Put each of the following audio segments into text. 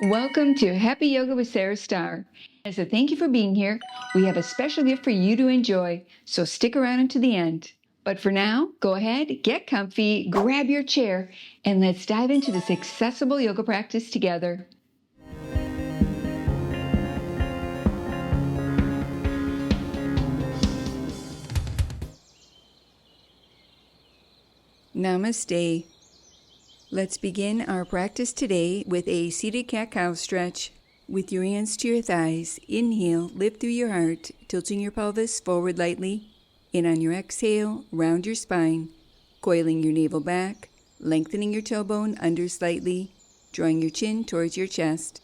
Welcome to Happy Yoga with Sarah Starr. As a thank you for being here, we have a special gift for you to enjoy, so stick around until the end. But for now, go ahead, get comfy, grab your chair, and let's dive into this accessible yoga practice together. Namaste. Let's begin our practice today with a seated cat-cow stretch. With your hands to your thighs, inhale, lift through your heart, tilting your pelvis forward lightly. And on your exhale, round your spine, coiling your navel back, lengthening your tailbone under slightly, drawing your chin towards your chest.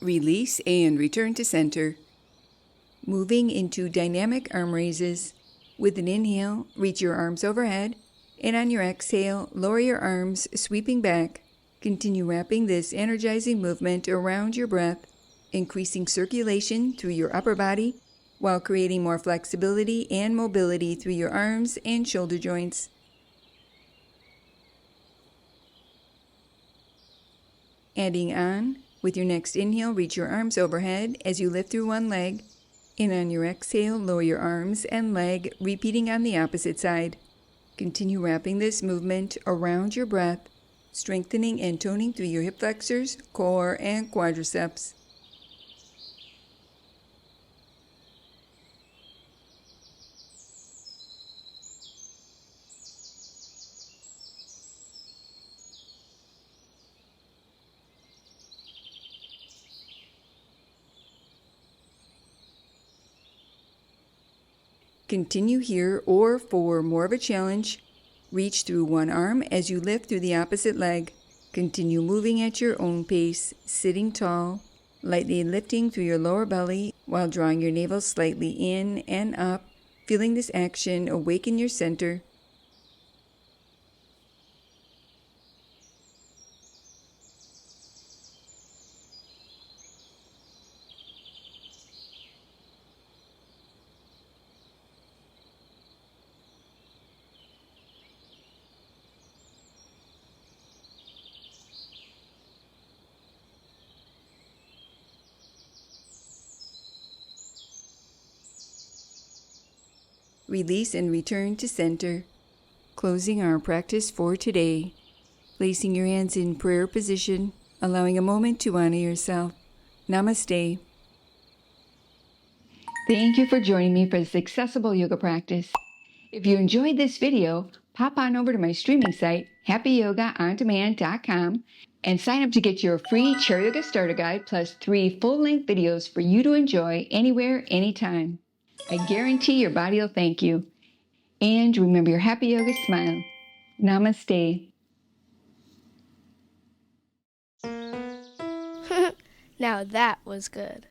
Release and return to center. Moving into dynamic arm raises. With an inhale, reach your arms overhead, and on your exhale, lower your arms, sweeping back. Continue wrapping this energizing movement around your breath, increasing circulation through your upper body, while creating more flexibility and mobility through your arms and shoulder joints. Adding on, with your next inhale, reach your arms overhead as you lift through one leg, and on your exhale, lower your arms and leg, repeating on the opposite side. Continue wrapping this movement around your breath, strengthening and toning through your hip flexors, core, and quadriceps. Continue here, or for more of a challenge, reach through one arm as you lift through the opposite leg. Continue moving at your own pace, sitting tall, lightly lifting through your lower belly while drawing your navel slightly in and up, feeling this action awaken your center. Release and return to center. Closing our practice for today. Placing your hands in prayer position, allowing a moment to honor yourself. Namaste. Thank you for joining me for this accessible yoga practice. If you enjoyed this video, pop on over to my streaming site, happyyogaondemand.com, and sign up to get your free Chair Yoga Starter Guide plus 3 full-length videos for you to enjoy anywhere, anytime. I guarantee your body will thank you. And remember your happy yoga smile. Namaste. Now that was good.